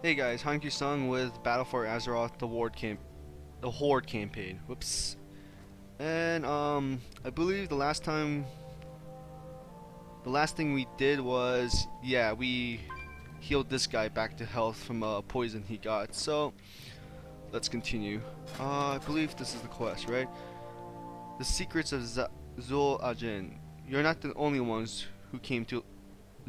Hey guys, HanKuSung with Battle for Azeroth, the Horde campaign. Whoops. And I believe the last thing we did was, yeah, we healed this guy back to health from a poison he got. So let's continue. I believe this is the quest, right? The secrets of Zul Ajin. You're not the only ones who came to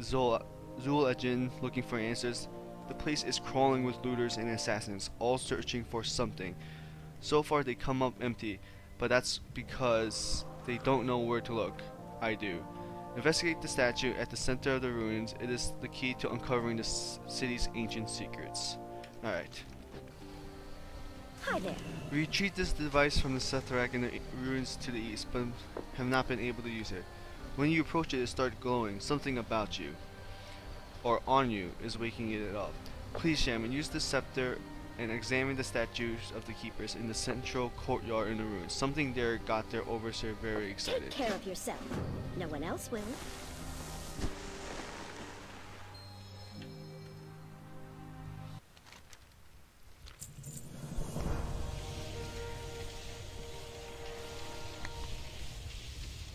Zul Ajin looking for answers. The place is crawling with looters and assassins, all searching for something. So far they come up empty, but that's because they don't know where to look. I do. Investigate the statue at the center of the ruins. It is the key to uncovering the city's ancient secrets. Alright. Hi there. We retrieved this device from the sethrallis in the ruins to the east, but have not been able to use it. When you approach it, it starts glowing. Something about you, or on you, is waking it up. Please, Shaman, use the scepter and examine the statues of the keepers in the central courtyard in the ruins. Something there got their overseer very excited. Take care of yourself. No one else will.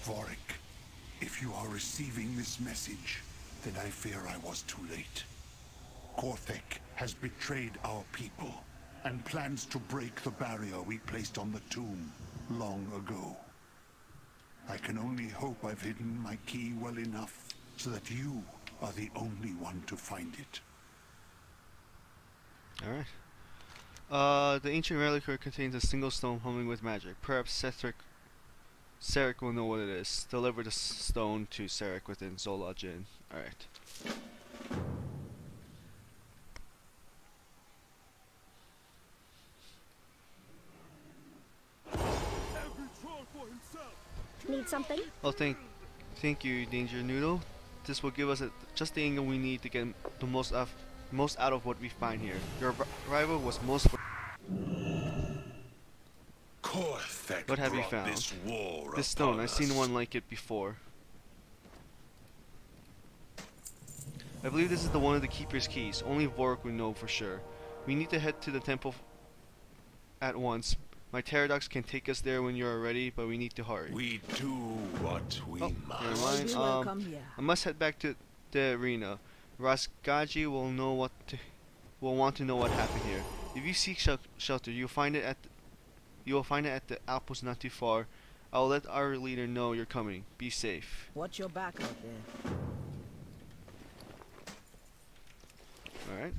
Vorik, if you are receiving this message, then I fear I was too late. Korthek has betrayed our people and plans to break the barrier we placed on the tomb long ago. I can only hope I've hidden my key well enough so that you are the only one to find it. Alright. The ancient reliquary contains a single stone humming with magic. Perhaps Sarek will know what it is. Deliver the stone to Sarek within Zul Ajin. Alright. Need something? Oh, thank you, Danger Noodle. This will give us just the angle we need to get the most out of what we find here. Your arrival was most. Korthek What have you brought found? This stone. upon I've seen us. one like it before. I believe this is the one of the Keeper's keys. Only Vorik would know for sure. We need to head to the temple at once. My pterodox can take us there when you're ready, but we need to hurry. We do what we Never must. mind. I must head back to the arena. Raskaji will want to know what happened here. If you seek shelter, you'll find it at the outpost not too far. I'll let our leader know you're coming. Be safe. Watch your back out there. Alright.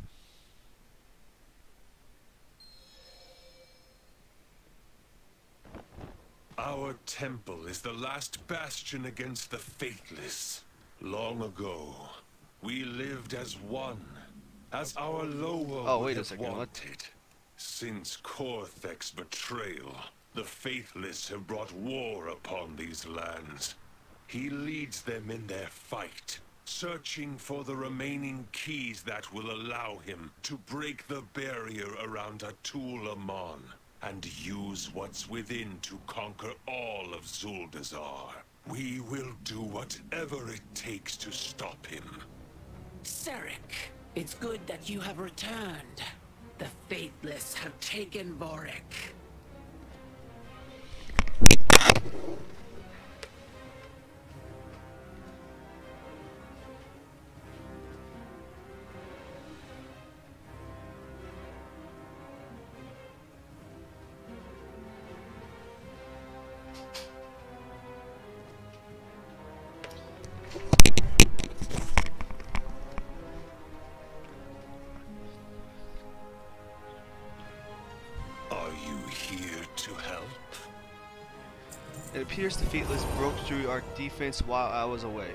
Our temple is the last bastion against the faithless. Long ago, we lived as one, as our lower Oh, would wait a have second, what? wanted. Since Korthek's betrayal, the faithless have brought war upon these lands. He leads them in their fight, searching for the remaining keys that will allow him to break the barrier around Atul Aman and use what's within to conquer all of Zuldazar. We will do whatever it takes to stop him. Sarek, it's good that you have returned. The Faithless have taken Vorik. Are you here to help? It appears the Faithless broke through our defense while I was away.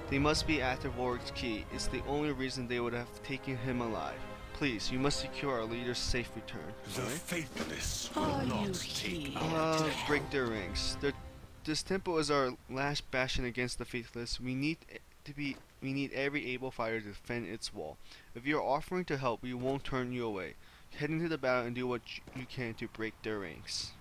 They must be after Vorik's key. It's the only reason they would have taken him alive. Please, you must secure our leader's safe return. The Alright? faithless will Are not you take here? our Break their ranks. This temple is our last bastion against the Faithless. We need every able fighter to defend its wall. If you are offering to help, we won't turn you away. Head into the battle and do what you can to break their ranks.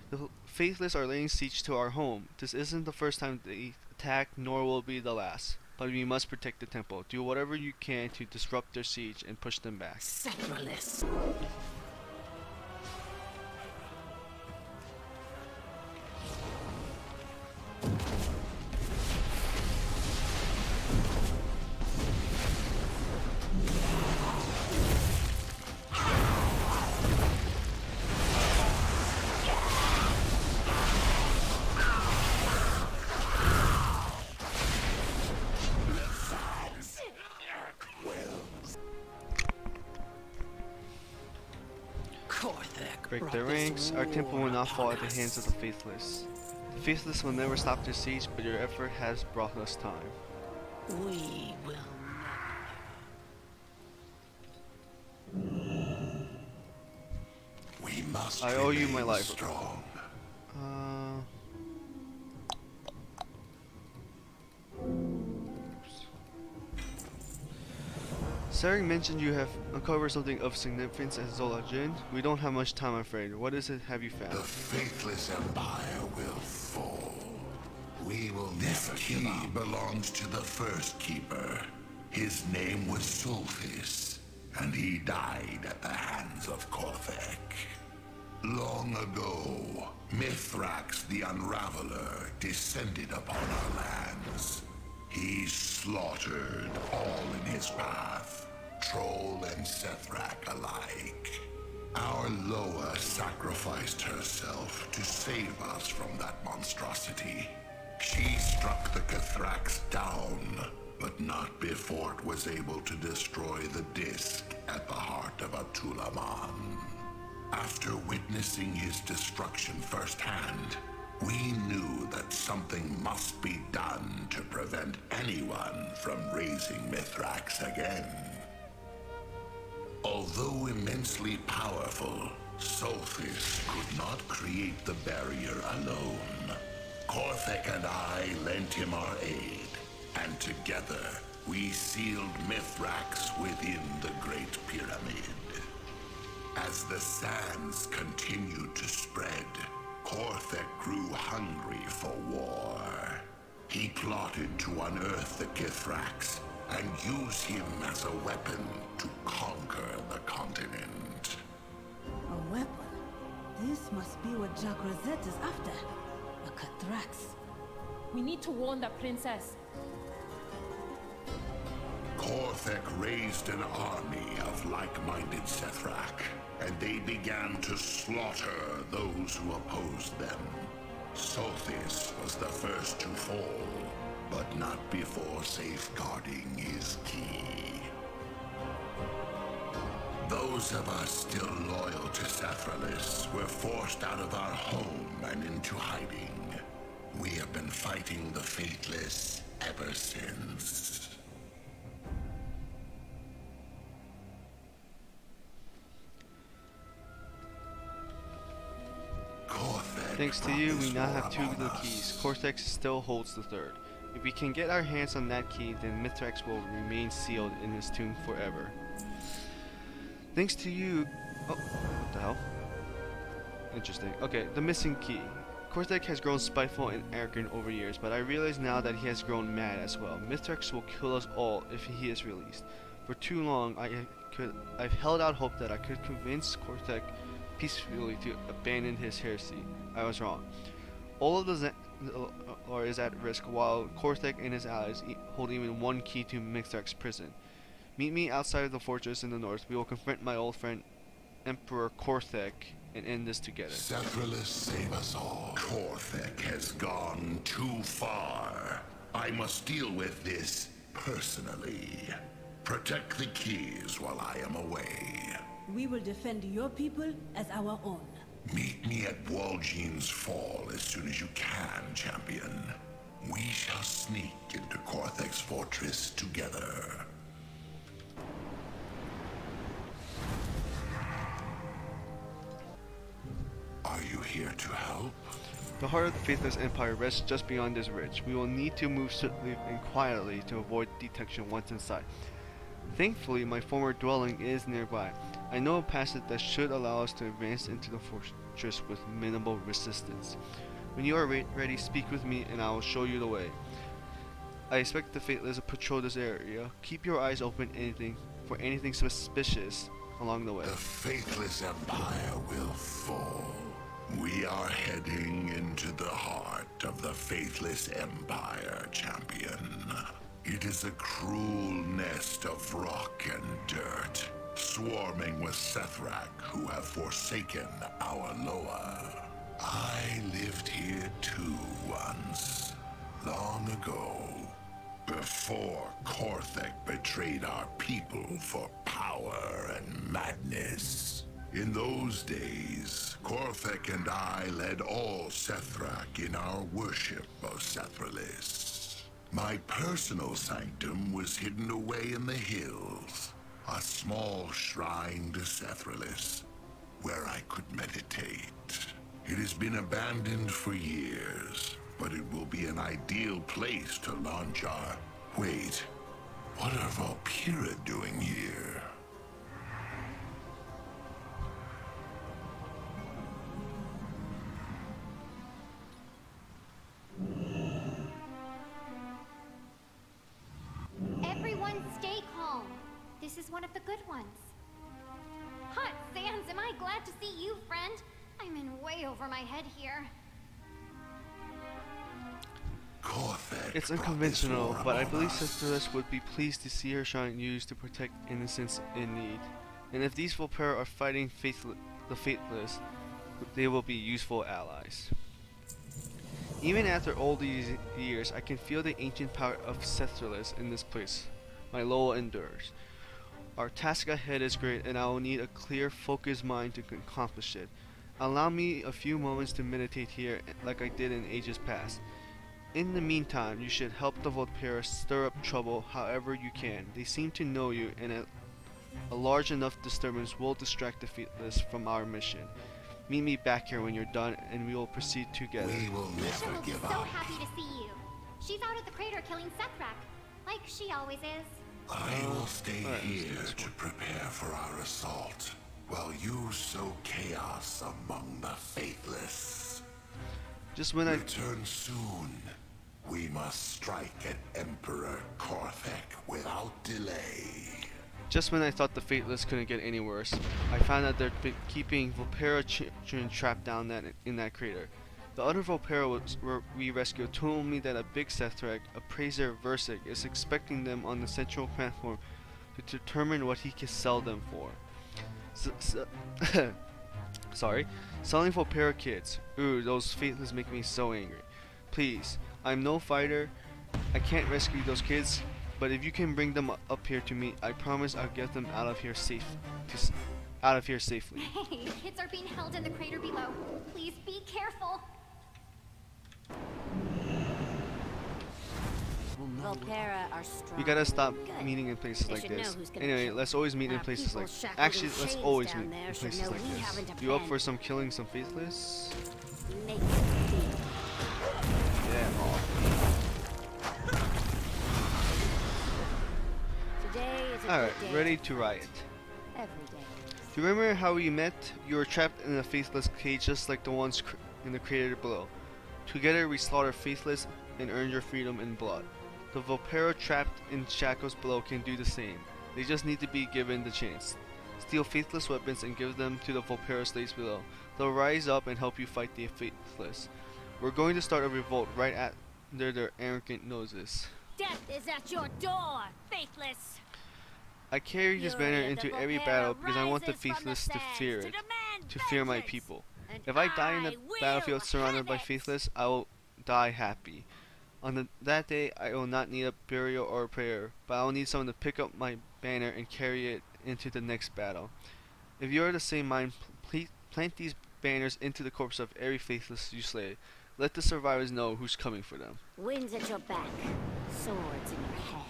The Faithless are laying siege to our home. This isn't the first time they attack, nor will it be the last. but we must protect the temple. Do whatever you can to disrupt their siege and push them back. Sethrallis. Break their ranks. Our temple will not fall at the hands of the faithless. The faithless will never stop their siege, but your effort has brought us time. We will. We must. I owe you my life. Strong. Sarek mentioned you have uncovered something of significance at Zola Jin. We don't have much time, I'm afraid. What is it have you found? The faithless empire will fall. We will never give up. This key belongs to the first keeper. His name was Solthis, and he died at the hands of Korthek. Long ago, Mithrax the Unraveler descended upon our lands. He slaughtered all in his path, Troll and Sethrak alike. Our Loa sacrificed herself to save us from that monstrosity. She struck the Cathrax down, but not before it was able to destroy the disc at the heart of Atulaman. After witnessing his destruction firsthand, we knew that something must be done to prevent anyone from raising Mithrax again. Although immensely powerful, Solthis could not create the barrier alone. Korthek and I lent him our aid, and together we sealed Mithrax within the Great Pyramid. As the sands continued to spread, Korthek grew hungry for war. He plotted to unearth the Kithrax and use him as a weapon to conquer the continent. A weapon? This must be what Jakra'zet is after. A Cathrax. We need to warn the princess. Korthek raised an army of like-minded Sethrak, and they began to slaughter those who opposed them. Solthis was the first to fall, but not before safeguarding his key. Those of us still loyal to Sethrallis were forced out of our home and into hiding. We have been fighting the Faithless ever since. Thanks to you, we now have 2 of the keys. Korthek still holds the 3rd. If we can get our hands on that key, then Mithrax will remain sealed in his tomb forever. Thanks to you... Oh, what the hell? Interesting. Okay, the missing key. Korthek has grown spiteful and arrogant over years, but I realize now that he has grown mad as well. Mithrax will kill us all if he is released. For too long, I've held out hope that I could convince Korthek peacefully to abandon his heresy. I was wrong. All of the Zendikar is at risk, while Korthek and his allies hold even 1 key to Mithrax's prison. Meet me outside of the fortress in the north. We will confront my old friend Emperor Korthek and end this together. Sethrallis, save us all. Korthek has gone too far. I must deal with this personally. Protect the keys while I am away. We will defend your people as our own. Meet me at Waljean's Fall as soon as you can, champion. We shall sneak into Korthek's fortress together. Are you here to help? The heart of the Faithless Empire rests just beyond this ridge. We will need to move swiftly and quietly to avoid detection once inside. Thankfully, my former dwelling is nearby. I know a passage that should allow us to advance into the fortress with minimal resistance. When you are ready, speak with me and I will show you the way. I expect the Faithless to patrol this area. Keep your eyes open for anything suspicious along the way. The Faithless Empire will fall. We are heading into the heart of the Faithless Empire, champion. It is a cruel nest of rock and dirt, swarming with Sethrak who have forsaken our Loa. I lived here too once, long ago, before Korthek betrayed our people for power and madness. In those days, Korthek and I led all Sethrak in our worship of sethrallis. My personal sanctum was hidden away in the hills, a small shrine to sethrallis, where I could meditate. It has been abandoned for years, but it will be an ideal place to launch our... Wait, what are Valkyra doing here? Everyone stay calm. This is one of the good ones. Hot Sans, am I glad to see you, friend? I'm in way over my head here. It's unconventional, but I believe Sethrallis would be pleased to see her shrine used to protect innocents in need. And if these Volpera are fighting the Faithless, they will be useful allies. Even after all these years, I can feel the ancient power of Sethrallis in this place. My Loa endures. Our task ahead is great, and I will need a clear, focused mind to accomplish it. Allow me a few moments to meditate here, like I did in ages past. In the meantime, you should help the Volpera stir up trouble however you can. They seem to know you, and a large enough disturbance will distract the Faithless from our mission. Meet me back here when you're done, and we will proceed together. We will never Misha will be give so up. happy to see you. She's out at the crater killing Sethrak, like she always is. I will stay Alright, here let's do this to prepare for our assault, while you sow chaos among the Faithless. Just when I Return soon. We must strike at Emperor Korthek without delay. Just when I thought the Faithless couldn't get any worse, I found out they're keeping Volpera children trapped down in that crater. The other Volpera we rescued told me that a big Sethrak, appraiser Versik, is expecting them on the central platform to determine what he can sell them for. Sorry, selling Volpera kids. Ooh, those Faithless make me so angry. Please, I'm no fighter. I can't rescue those kids. But if you can bring them up here to me, I promise I'll get them out of here safely. Hey, kids are being held in the crater below. Please be careful. Volpera are strong. We gotta stop Good. meeting in places They like should know this. who's gonna Anyway, kill let's always meet in Our places people like. shackled Actually, in let's chains always down meet there in should places know like we this. haven't You up abandoned. for some killing some Faithless? Make it deal. Yeah. Today is a Alright, good day. ready to riot. Every day. Do you remember how we met? You were trapped in a Faithless cage just like the ones in the crater below. Together we slaughter Faithless and earn your freedom in blood. The Volpera trapped in shackles below can do the same. They just need to be given the chance. Steal Faithless weapons and give them to the Volpera slaves below. They'll rise up and help you fight the Faithless. We're going to start a revolt right under their arrogant noses. Death is at your door, Faithless. I carry this banner into every battle because I want the Faithless to fear it, to fear my people. If I die in the battlefield surrounded by Faithless, I will die happy. On that day, I will not need a burial or a prayer, but I will need someone to pick up my banner and carry it into the next battle. If you are the same mind, please plant these banners into the corpse of every Faithless you slay. Let the survivors know who's coming for them. Winds at your back, swords in your head.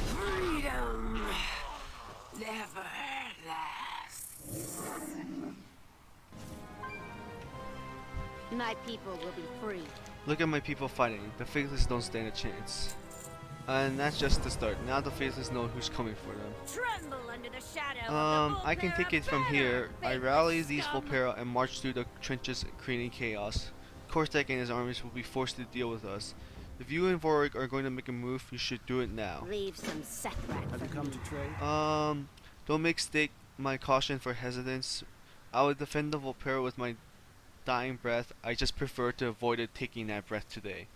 Freedom never lasts. my people will be free. Look at my people fighting. The faithless don't stand a chance. And that's just the start. Now the faithless know who's coming for them. Tremble under the shadow of the I can take it from here. I faithless rally these scum. Volpera and march through the trenches, creating chaos. Korthek and his armies will be forced to deal with us. If you and Vorik are going to make a move, you should do it now. Leave some Sethrak Have you for come me. to trade? Don't mistake my caution for hesitance. I would defend the Volpera with my dying breath. I just prefer to avoid taking that breath today.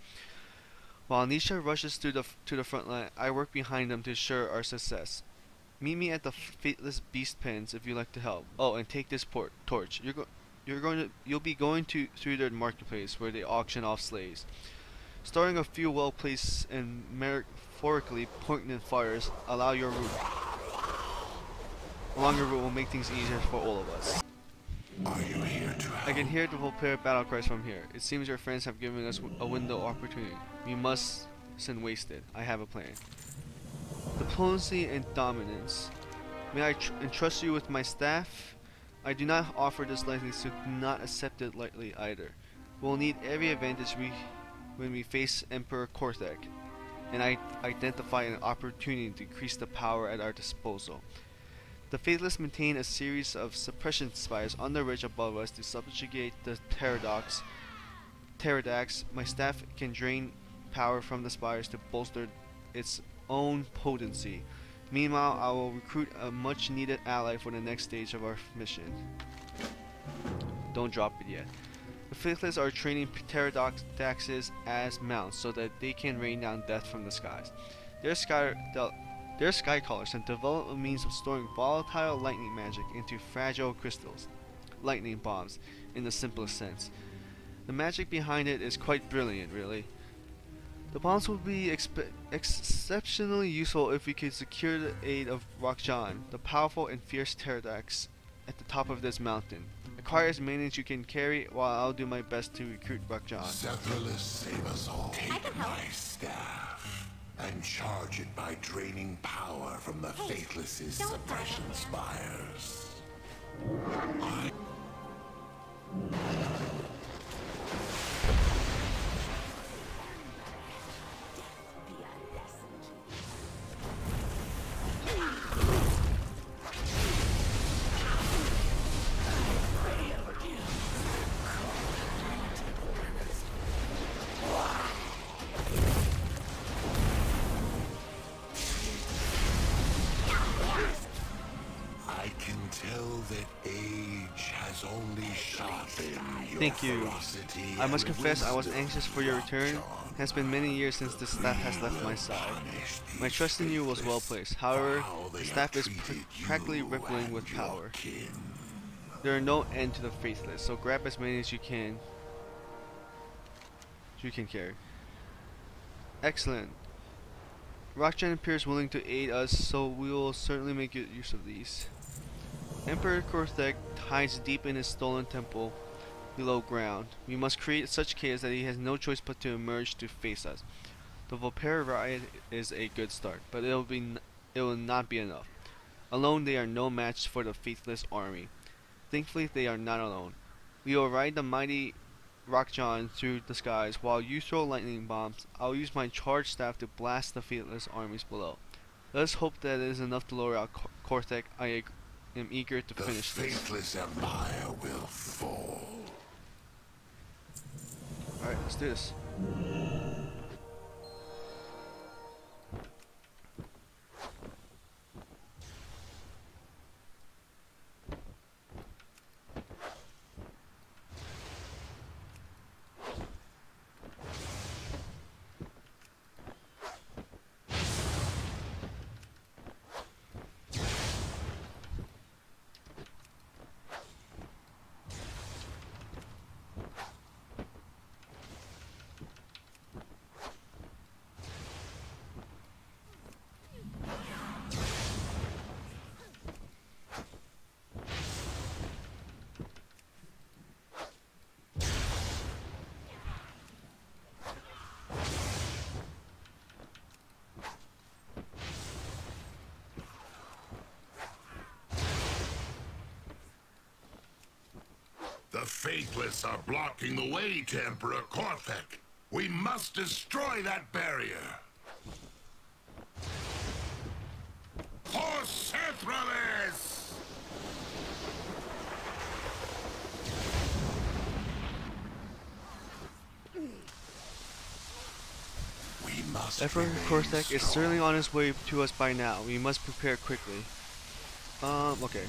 While Nisha rushes to the front line, I work behind them to ensure our success. Meet me at the Fateless Beast Pens if you'd like to help. Oh, and take this torch. You'll be going through their marketplace where they auction off slaves. Starting a few well-placed and metaphorically poignant fires along your route will make things easier for all of us. Are you here to help? I can hear the Volpera battle cries from here. It seems your friends have given us a window of opportunity. We mustn't waste it. I have a plan. Diplomacy and dominance. May I entrust you with my staff? I do not offer this lightly, so do not accept it lightly either. We'll need every advantage when we face Emperor Korthek, and I identify an opportunity to increase the power at our disposal. The Faithless maintain a series of suppression spires on the ridge above us to subjugate the Pterodax. My staff can drain power from the spires to bolster its own potency. Meanwhile, I will recruit a much needed ally for the next stage of our mission. Don't drop it yet. The Faithless are training Pterodaxes as mounts so that they can rain down death from the skies. Their sky callers have developed a means of storing volatile lightning magic into fragile crystals, lightning bombs in the simplest sense. The magic behind it is quite brilliant, really. The bombs will be exceptionally useful if we could secure the aid of Rak'jan, the powerful and fierce Pterodax at the top of this mountain. Acquire as many as you can carry while I'll do my best to recruit Rak'jan. Sethrallis, save us all. Take my staff and charge it by draining power from the Faithless's suppression spires. Thank you. I must confess I was anxious for your return. It has been many years since the staff has left my side. My trust in you was well placed. However, the staff is practically rippling with power. There are no end to the Faithless, so grab as many as you can carry. Excellent. Rak'jan appears willing to aid us, so we will certainly make good use of these. Emperor Korthek hides deep in his stolen temple below ground. We must create such chaos that he has no choice but to emerge to face us. The Volpera riot is a good start, but it will not be enough. Alone they are no match for the Faithless army. Thankfully they are not alone. We will ride the mighty Rak'jan through the skies while you throw lightning bombs. I'll use my charged staff to blast the Faithless armies below. Let us hope that it is enough to lure out Korthek. I am eager to finish this. The Faithless Empire will fall. Alright, let's do this. Faithless are blocking the way to Emperor Korthek. We must destroy that barrier. For sethrallis! We must. Emperor Korthek is certainly on his way to us by now. We must prepare quickly. Okay.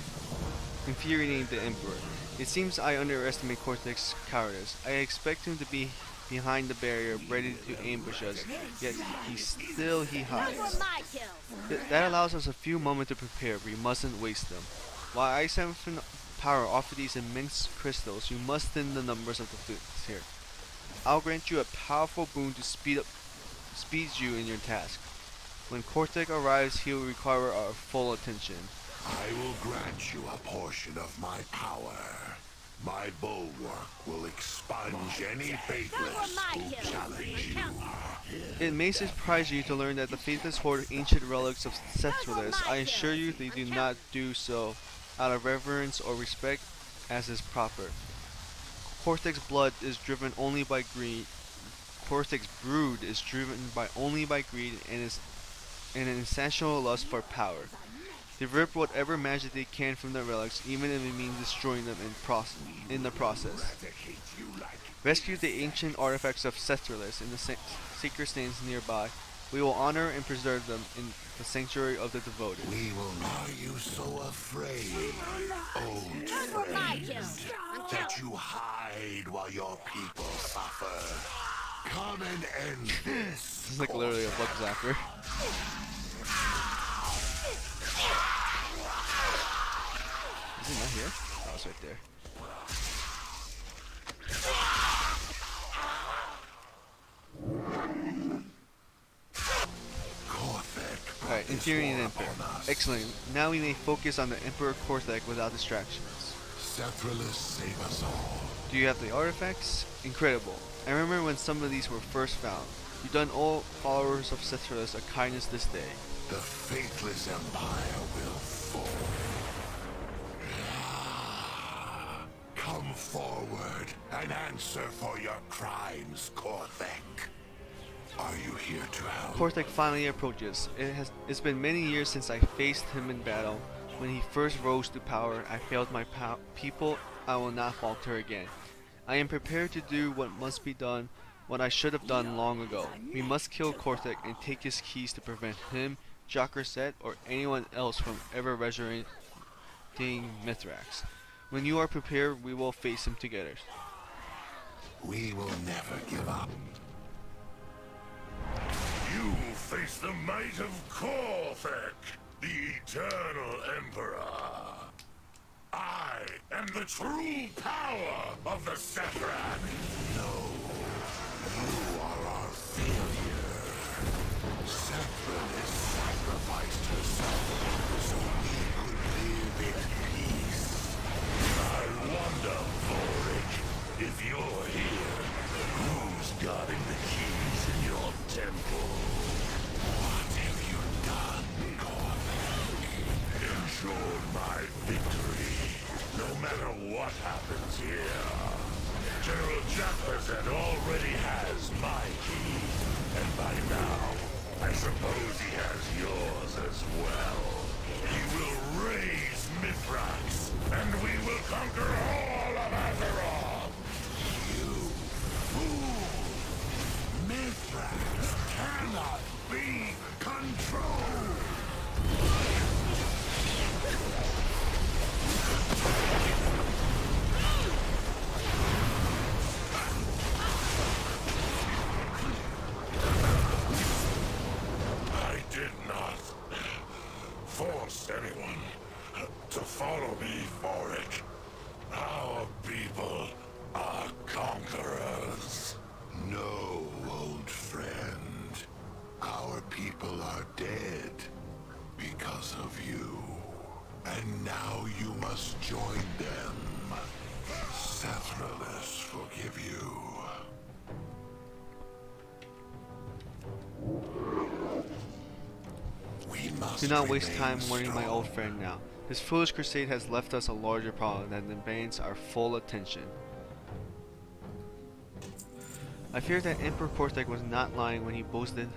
Infuriating the Emperor. It seems I underestimate Korthek's cowardice. I expect him to be behind the barrier, ready to ambush us, yet he hides. That allows us a few moments to prepare. We mustn't waste them. While I siphon power off of these immense crystals, you must thin the numbers of the fleets here. I'll grant you a powerful boon to speed you in your task. When Korthek arrives, he will require our full attention. I will grant you a portion of my power. My bulwark will expunge any faithless who challenge you. It may surprise you to learn that the faithless hoard ancient relics of sethrallis. I assure you they do not do so out of reverence or respect as is proper. Korthek's blood is driven only by greed. Korthek's brood is driven only by greed and an insatiable lust for power. They rip whatever magic they can from the relics, even if it means destroying them in the process. Rescue the ancient artifacts of sethrallis in the sacred stands nearby. We will honor and preserve them in the sanctuary of the devoted. We will. Are you so afraid, old friend, that you hide while your people suffer? Come and end this. This is like literally a bug zapper. Is he not here? Oh, it's right there. Alright, infuriating Emperor. Excellent. Now we may focus on the Emperor Korthek without distractions. Sethrallis, save us all. Do you have the artifacts? Incredible. I remember when some of these were first found. You've done all followers of sethrallis a kindness this day. The faithless empire will fall. Come forward and answer for your crimes, Korthek. Are you here to help? Korthek finally approaches. It's been many years since I faced him in battle. When he first rose to power, I failed my people. I will not falter again. I am prepared to do what must be done, what I should have done long ago. We must kill Korthek and take his keys to prevent him, Jakra'zet, or anyone else from ever resurrecting Mithrax. When you are prepared, we will face him together. We will never give up. You face the might of Korthek, the eternal emperor. I am the true power of the Sethrallis. No, you are our failure. Sethrallis sacrificed herself so we could live in peace. I wonder, Vorik, if you're here, who's guarding the keys in your temple? What have you done, Korthek? Ensure my victory, no matter what happens here. General Jakra'zet already has my key, and by now, I suppose he has yours as well. He will raise Mithrax, and we will conquer all of Azeroth! You fool! Mithrax cannot be controlled! I did not force anyone to follow me, Vorik. Our people are conquerors. No, old friend. Our people are dead because of you. And now you must join them. Sethrallis forgive you. We must Do not waste remain time warning my old strong. friend now. His foolish crusade has left us a larger problem that demands our full attention. I fear that Emperor Korthek was not lying when he boasted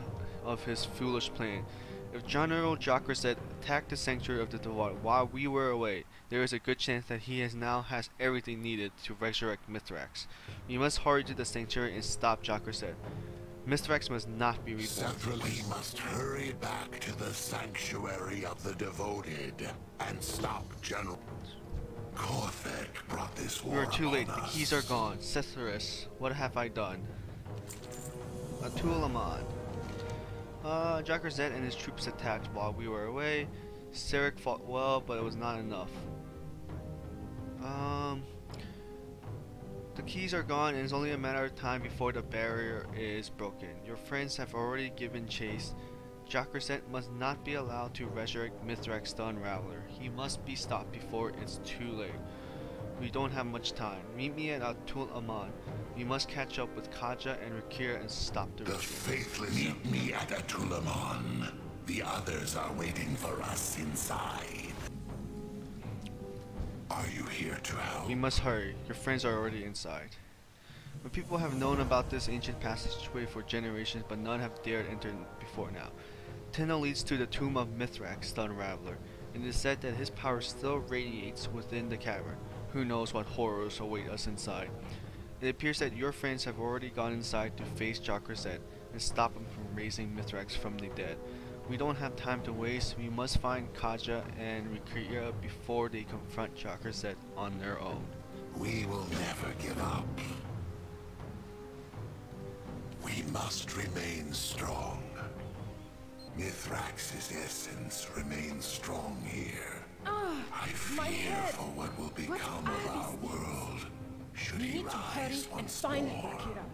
of his foolish plan. If General Jakra'zet attacked the sanctuary of the Devoid while we were away, there is a good chance that he now has everything needed to resurrect Mithrax. We must hurry to the sanctuary and stop Jakra'zet. Mithrax must not be reborn. Sethrallis must hurry back to the sanctuary of the devoted and stop General. Korthek brought this war We are too late. upon The us. keys are gone. Sethrallis, what have I done? Atul Aman. Jakra'zet and his troops attacked while we were away. Sarek fought well, but it was not enough. The keys are gone, and it's only a matter of time before the barrier is broken. Your friends have already given chase. Jakra'zet must not be allowed to resurrect Mithrax the Unraveler. He must be stopped before it's too late. We don't have much time. Meet me at Atul Aman. We must catch up with Kaja and Rakira and stop the The ritual. faithless meet me at Atulaman. The others are waiting for us inside. Are you here to help? We must hurry. Your friends are already inside. The people have known about this ancient passageway for generations, but none have dared enter before now. Tunnel leads to the tomb of Mithrax, the Unraveler, and it is said that his power still radiates within the cavern. Who knows what horrors await us inside. It appears that your friends have already gone inside to face Jakra'zet and stop him from raising Mithrax from the dead. We don't have time to waste. We must find Kaja and Rakira before they confront Jakra'zet on their own. We will never give up. We must remain strong. Mithrax's essence remains strong here. I fear for what will become of our world should We he need to hurry rise and once find more. Rakira.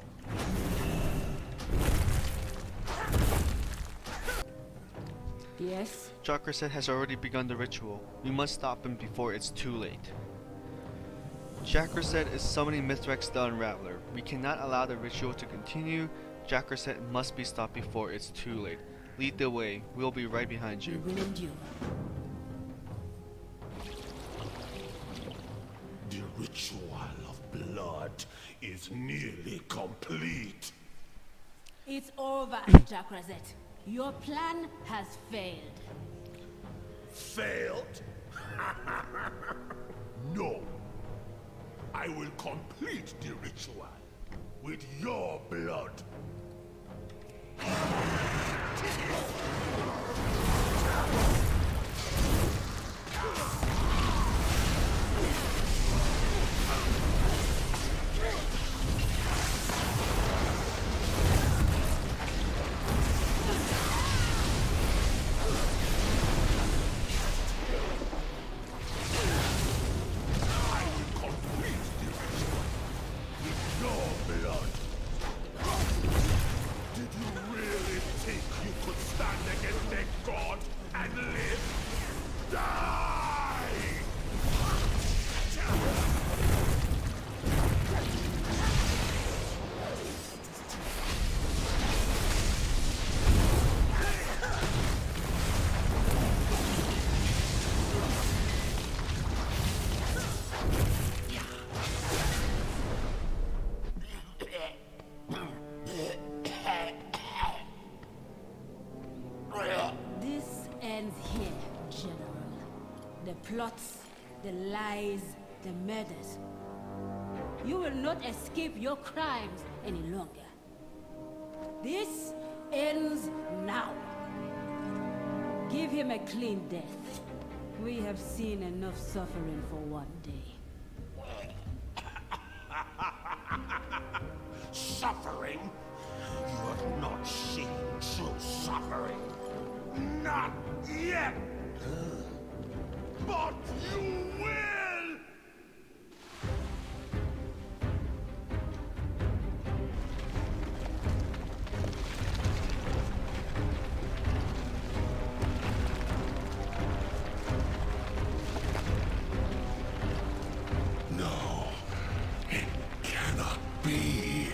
Yes? Jakra'zet has already begun the ritual. We must stop him before it's too late. Jakra'zet is summoning Mithrax the Unraveler. We cannot allow the ritual to continue. Jakra'zet must be stopped before it's too late. Lead the way. We'll be right behind We you. will endure. The ritual of blood is nearly complete. It's over, Jakra'zet. Your plan has failed. Failed? No. I will complete the ritual with your blood. This ends here, General. The plots, the lies, the murders. You will not escape your crimes any longer. This ends now. Give him a clean death. We have seen enough suffering for one day. Suffering? You have not seen true suffering. Not yet! But you will! No, it cannot be.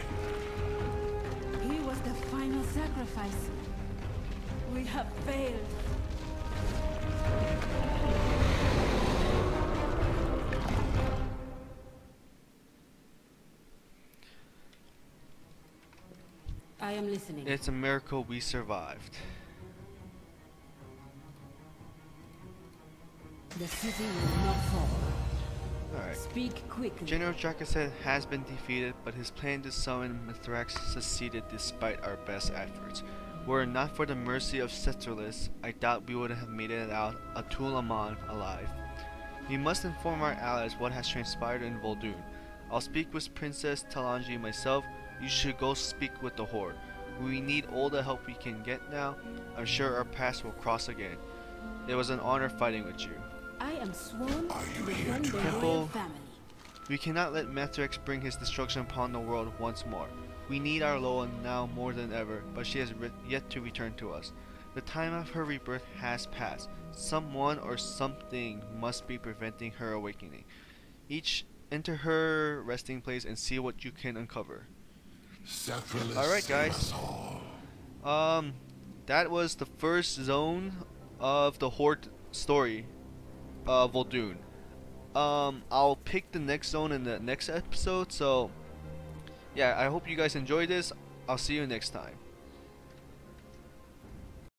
He was the final sacrifice. We have failed. I am listening. It's a miracle we survived. The city will not fall. Alright. Speak quickly. General Jakra'zet has been defeated, but his plan to summon Mithrax succeeded despite our best efforts. Were it not for the mercy of sethrallis, I doubt we would have made it out Atul Aman alive. We must inform our allies what has transpired in Vol'dun. I'll speak with Princess Talanji myself. You should go speak with the Horde. We need all the help we can get now. I'm sure our paths will cross again. It was an honor fighting with you. I am sworn Are to you here defend to the help? royal family. We cannot let Mithrax bring his destruction upon the world once more. We need our Loa now more than ever, but she has yet to return to us. The time of her rebirth has passed. Someone or something must be preventing her awakening. Each enter her resting place and see what you can uncover. Sethrallis, Alright save guys. us all. That was the first zone of the Horde story of Vol'dun. I'll pick the next zone in the next episode, so yeah, I hope you guys enjoyed this. I'll see you next time.